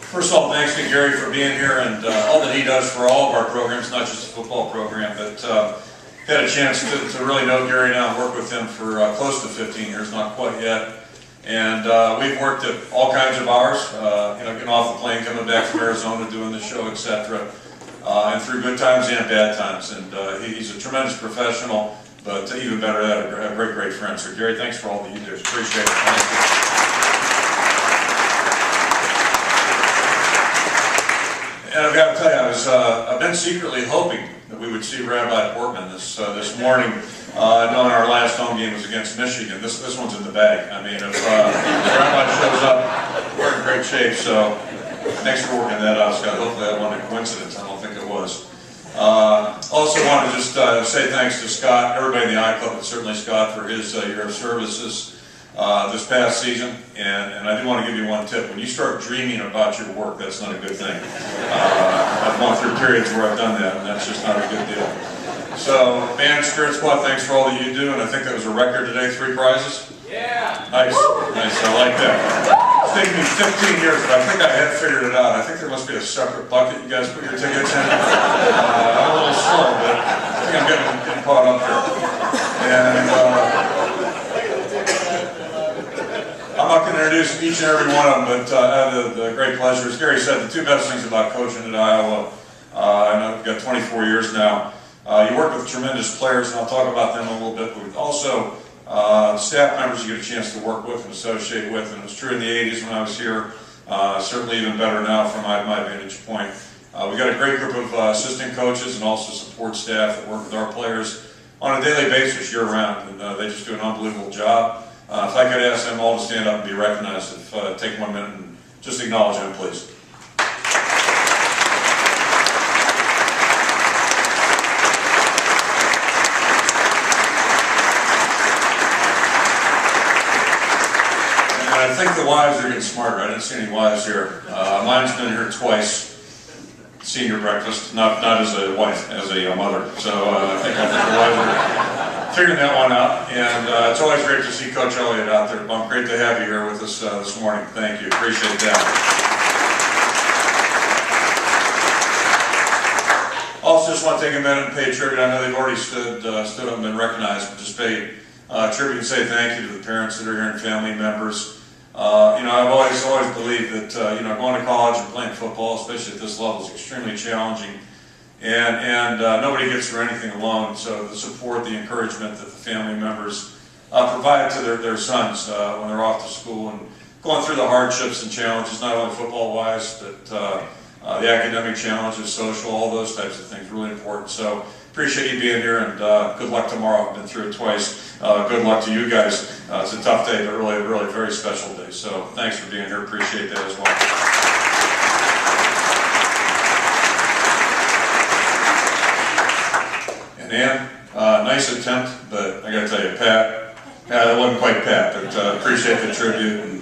First of all, thanks to Gary for being here and all that he does for all of our programs, not just the football program, but had a chance to really know Gary now and work with him for close to 15 years, not quite yet. And we've worked at all kinds of hours, getting off the plane, coming back from Arizona, doing the show, etc. And through good times and bad times. And he's a tremendous professional, but even better at that, a great friend. So Gary, thanks for all that you do. Appreciate it. Thank you. And I've got to tell you, I've been secretly hoping that we would see Rabbi Portman this morning, knowing our last home game was against Michigan. This one's in the bag. I mean, if Rabbi shows up, we're in great shape. So thanks for working that out, Scott. Hopefully that wasn't a coincidence. I don't think it was. Also want to just say thanks to Scott, everybody in the I Club, but certainly Scott for his year of services this past season. And I do want to give you one tip. When you start dreaming about your work, that's not a good thing. I've gone through periods where I've done that, and that's just not a good deal. So, band, Spirit Squad, thanks for all that you do. And I think that was a record today, 3 prizes. Yeah. Nice, nice. I like that. It's taken me 15 years, but I think I had figured it out. I think there must be a separate bucket you guys put your tickets in. I'm a little slow, but I think I'm getting caught up here. And I'm not going to introduce each and every one of them, but I have the great pleasure. As Gary said, the 2 best things about coaching at Iowa, I know you've got 24 years now. You work with tremendous players, and I'll talk about them a little bit, but also staff members you get a chance to work with and associate with, and it was true in the 80s when I was here, certainly even better now from my vantage point. We've got a great group of assistant coaches and also support staff that work with our players on a daily basis year-round, and they just do an unbelievable job. If I could ask them all to stand up and be recognized, take 1 minute and just acknowledge them, please. I think the wives are getting smarter. I didn't see any wives here. Mine's been here twice, senior breakfast, not as a wife, as a mother. So I think the wives are figuring that one out. And it's always great to see Coach Elliott out there. Bump, great to have you here with us this morning. Thank you. Appreciate that. Also, just want to take a minute and pay tribute. I know they've already stood up and been recognized, but just pay tribute and say thank you to the parents that are here and family members. I've always believed that going to college and playing football, especially at this level, is extremely challenging, and nobody gets through anything alone. So the support, the encouragement that the family members provide to their sons when they're off to school and going through the hardships and challenges, not only football-wise, but the academic challenges, social, all those types of things, really important. So appreciate you being here, and good luck tomorrow. I've been through it twice. Good luck to you guys. It's a tough day, but really very special day. So thanks for being here. Appreciate that as well. And Ann, nice attempt, but I got to tell you, Pat, that wasn't quite Pat, but appreciate the tribute. And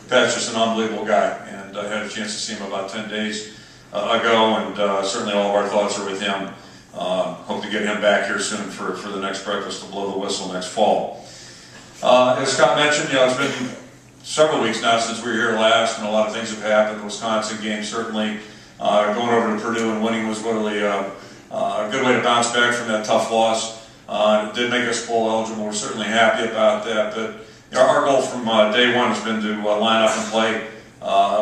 Pat's just an unbelievable guy, and I had a chance to see him about 10 days ago, and certainly all of our thoughts are with him. Hope to get him back here soon for the next breakfast to blow the whistle next fall. As Scott mentioned, it's been several weeks now since we were here last, and a lot of things have happened. The Wisconsin game, certainly going over to Purdue and winning was really a good way to bounce back from that tough loss. It did make us bowl eligible. We're certainly happy about that. But our goal from day one has been to line up and play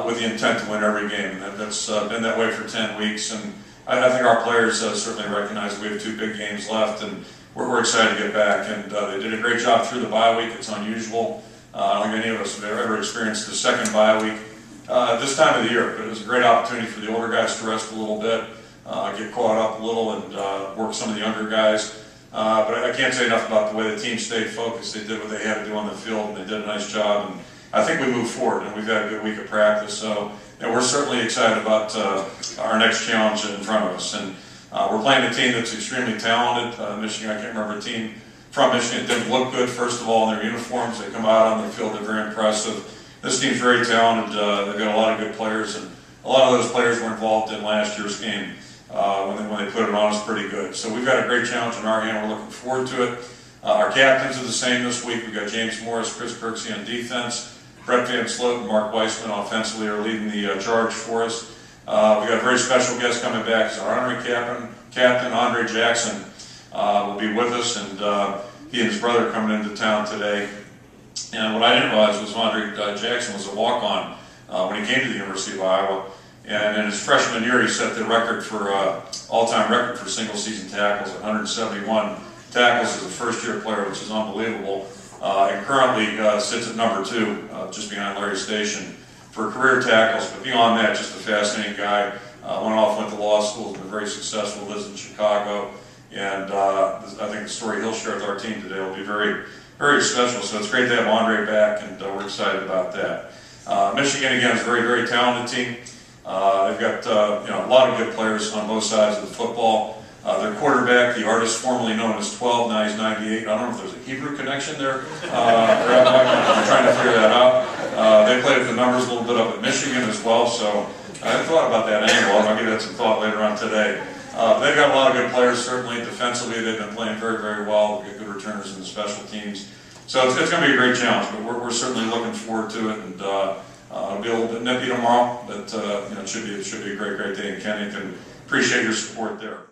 with the intent to win every game. And that's been that way for 10 weeks. And I think our players certainly recognize that we have 2 big games left, and we're excited to get back. And they did a great job through the bye week. It's unusual. I don't think any of us have ever experienced the second bye week this time of the year, but it was a great opportunity for the older guys to rest a little bit, get caught up a little, and work some of the younger guys. But I can't say enough about the way the team stayed focused. They did what they had to do on the field, and they did a nice job. And I think we moved forward, and we've had a good week of practice. So we're certainly excited about our next challenge in front of us. And we're playing a team that's extremely talented. Michigan, I can't remember a team from Michigan. It didn't look good, first of all, in their uniforms. They come out on the field, they're very impressive. This team's very talented. They've got a lot of good players, and a lot of those players were involved in last year's game when they put it on us pretty good. So we've got a great challenge in our hand. We're looking forward to it. Our captains are the same this week. We've got James Morris, Chris Kirksey on defense. Brett Van Sloot and Mark Weissman offensively are leading the charge for us. We got a very special guest coming back. Our honorary captain Andre Jackson will be with us, and he and his brother are coming into town today. And what I didn't realize was Andre Jackson was a walk-on when he came to the University of Iowa. And in his freshman year, he set the record for all-time record for single-season tackles, 171 tackles as a first-year player, which is unbelievable. And currently sits at number 2, just behind Larry Station, for career tackles. But beyond that, just a fascinating guy. Went to law school, has been very successful, lives in Chicago. And I think the story he'll share with our team today will be very, very special. So it's great to have Andre back, and we're excited about that. Michigan, again, is a very, very talented team. They've got a lot of good players on both sides of the football. Their quarterback, the artist formerly known as 12, now he's 98. I don't know if there's a Hebrew connection there. I'm trying to figure that out. They played with the numbers a little bit up at Michigan as well, so I hadn't thought about that angle. I'll give that some thought later on today. They've got a lot of good players, certainly. Defensively, they've been playing very, very well. We've got good returners in the special teams. So it's going to be a great challenge, but we're certainly looking forward to it. And it'll be a little bit nippy tomorrow, but it should be a great, great day in Kennington. Appreciate your support there.